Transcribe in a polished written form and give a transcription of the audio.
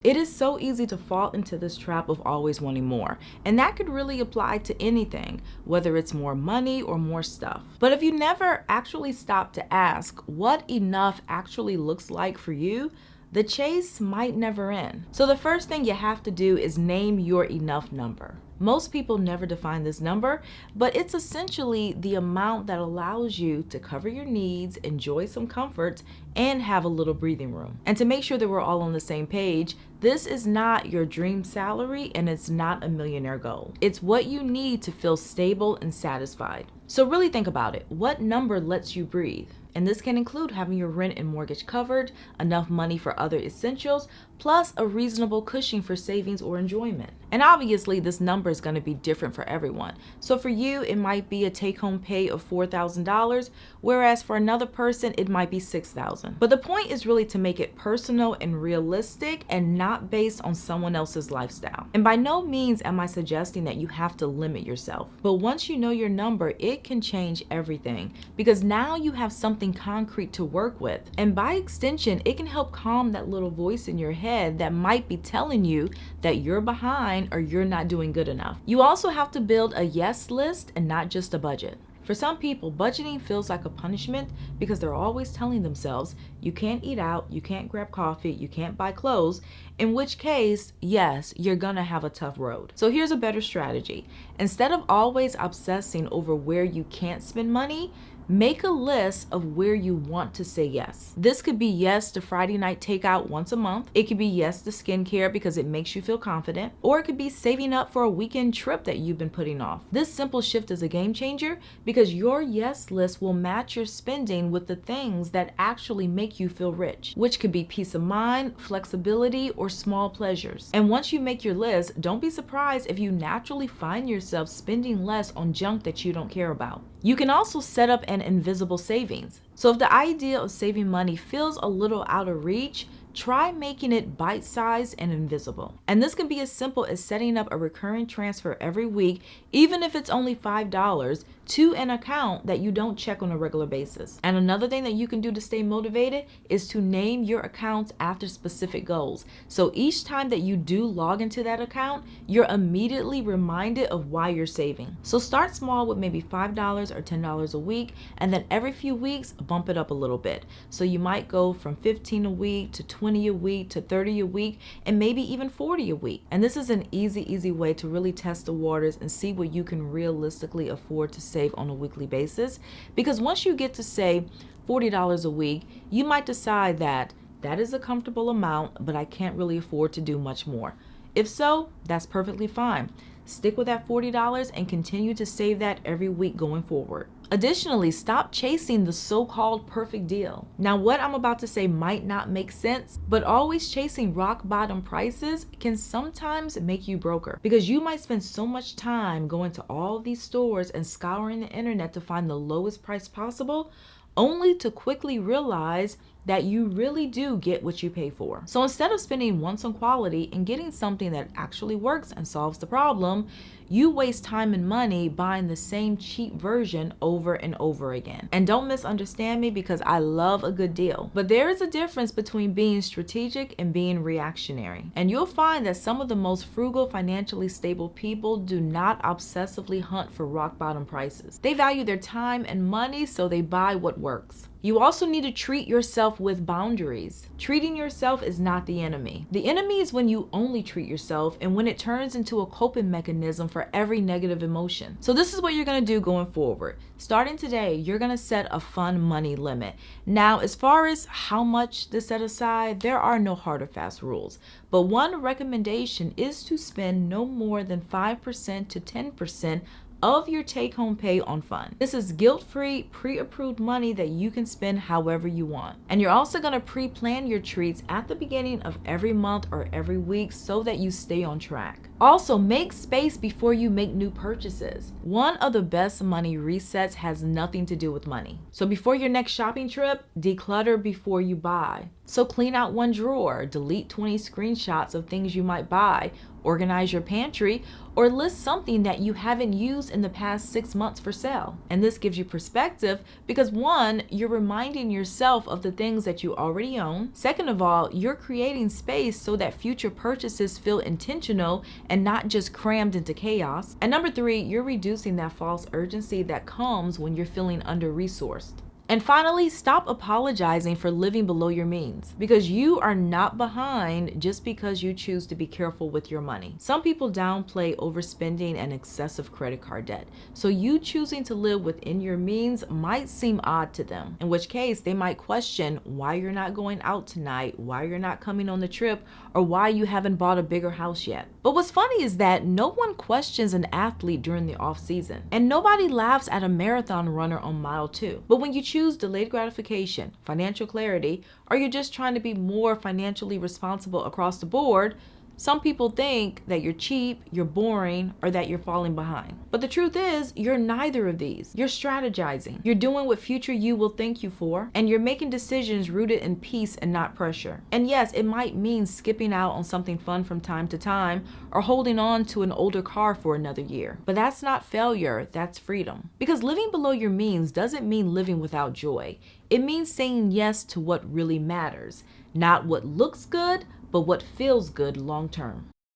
It is so easy to fall into this trap of always wanting more, and that could really apply to anything, whether it's more money or more stuff. But if you never actually stop to ask what enough actually looks like for you, the chase might never end. So the first thing you have to do is name your enough number. Most people never define this number, but it's essentially the amount that allows you to cover your needs, enjoy some comforts, and have a little breathing room. And to make sure that we're all on the same page, this is not your dream salary and it's not a millionaire goal. It's what you need to feel stable and satisfied. So really think about it. What number lets you breathe? And this can include having your rent and mortgage covered, enough money for other essentials, plus a reasonable cushion for savings or enjoyment. And obviously this number is going to be different for everyone. So for you, it might be a take-home pay of $4,000, whereas for another person, it might be $6,000. But the point is really to make it personal and realistic and not based on someone else's lifestyle. And by no means am I suggesting that you have to limit yourself. But once you know your number, it can change everything because now you have something concrete to work with. And by extension, it can help calm that little voice in your head that might be telling you that you're behind or you're not doing good enough. You also have to build a yes list and not just a budget. For some people, budgeting feels like a punishment because they're always telling themselves, you can't eat out, you can't grab coffee, you can't buy clothes, in which case, yes, you're gonna have a tough road. So here's a better strategy. Instead of always obsessing over where you can't spend money, make a list of where you want to say yes. This could be yes to Friday night takeout once a month. It could be yes to skincare because it makes you feel confident. Or it could be saving up for a weekend trip that you've been putting off. This simple shift is a game changer because your yes list will match your spending with the things that actually make you feel rich, which could be peace of mind, flexibility, or small pleasures. And once you make your list, don't be surprised if you naturally find yourself spending less on junk that you don't care about. You can also set up an invisible savings. So if the idea of saving money feels a little out of reach, try making it bite-sized and invisible. And this can be as simple as setting up a recurring transfer every week, even if it's only $5, to an account that you don't check on a regular basis. And another thing that you can do to stay motivated is to name your accounts after specific goals. So each time that you do log into that account, you're immediately reminded of why you're saving. So start small with maybe $5 or $10 a week, and then every few weeks, bump it up a little bit. So you might go from 15 a week to 20 a week to 30 a week, and maybe even 40 a week. And this is an easy way to really test the waters and see what you can realistically afford to save on a weekly basis. Because once you get to say $40 a week, you might decide that is a comfortable amount, but I can't really afford to do much more. If so, that's perfectly fine. Stick with that $40 and continue to save that every week going forward. Additionally, stop chasing the so-called perfect deal. Now, what I'm about to say might not make sense, but always chasing rock bottom prices can sometimes make you broker because you might spend so much time going to all these stores and scouring the internet to find the lowest price possible, only to quickly realize that you really do get what you pay for. So instead of spending once on quality and getting something that actually works and solves the problem, you waste time and money buying the same cheap version over and over again. And don't misunderstand me because I love a good deal, but there is a difference between being strategic and being reactionary. And you'll find that some of the most frugal, financially stable people do not obsessively hunt for rock bottom prices. They value their time and money, so they buy what works. You also need to treat yourself with boundaries. Treating yourself is not the enemy. The enemy is when you only treat yourself and when it turns into a coping mechanism for every negative emotion. So this is what you're gonna do going forward. Starting today, you're gonna set a fun money limit. Now, as far as how much to set aside, there are no hard or fast rules. But one recommendation is to spend no more than 5% to 10% of your take-home pay on fun. This is guilt-free, pre-approved money that you can spend however you want. And you're also gonna pre-plan your treats at the beginning of every month or every week so that you stay on track. Also, make space before you make new purchases. One of the best money resets has nothing to do with money. So before your next shopping trip, declutter before you buy. So clean out one drawer, delete 20 screenshots of things you might buy, organize your pantry, or list something that you haven't used in the past 6 months for sale. And this gives you perspective because one, you're reminding yourself of the things that you already own. Second of all, you're creating space so that future purchases feel intentional and not just crammed into chaos. And number three, you're reducing that false urgency that comes when you're feeling under-resourced. And finally, stop apologizing for living below your means because you are not behind just because you choose to be careful with your money. Some people downplay overspending and excessive credit card debt. So you choosing to live within your means might seem odd to them, in which case they might question why you're not going out tonight, why you're not coming on the trip, or why you haven't bought a bigger house yet. But what's funny is that no one questions an athlete during the off season, and nobody laughs at a marathon runner on mile 2. But when you choose delayed gratification, financial clarity, or you're just trying to be more financially responsible across the board, some people think that you're cheap, you're boring, or that you're falling behind. But the truth is, you're neither of these. You're strategizing. You're doing what future you will thank you for, and you're making decisions rooted in peace and not pressure. And yes, it might mean skipping out on something fun from time to time, or holding on to an older car for another year. But that's not failure, that's freedom. Because living below your means doesn't mean living without joy. It means saying yes to what really matters, not what looks good, but what feels good long term.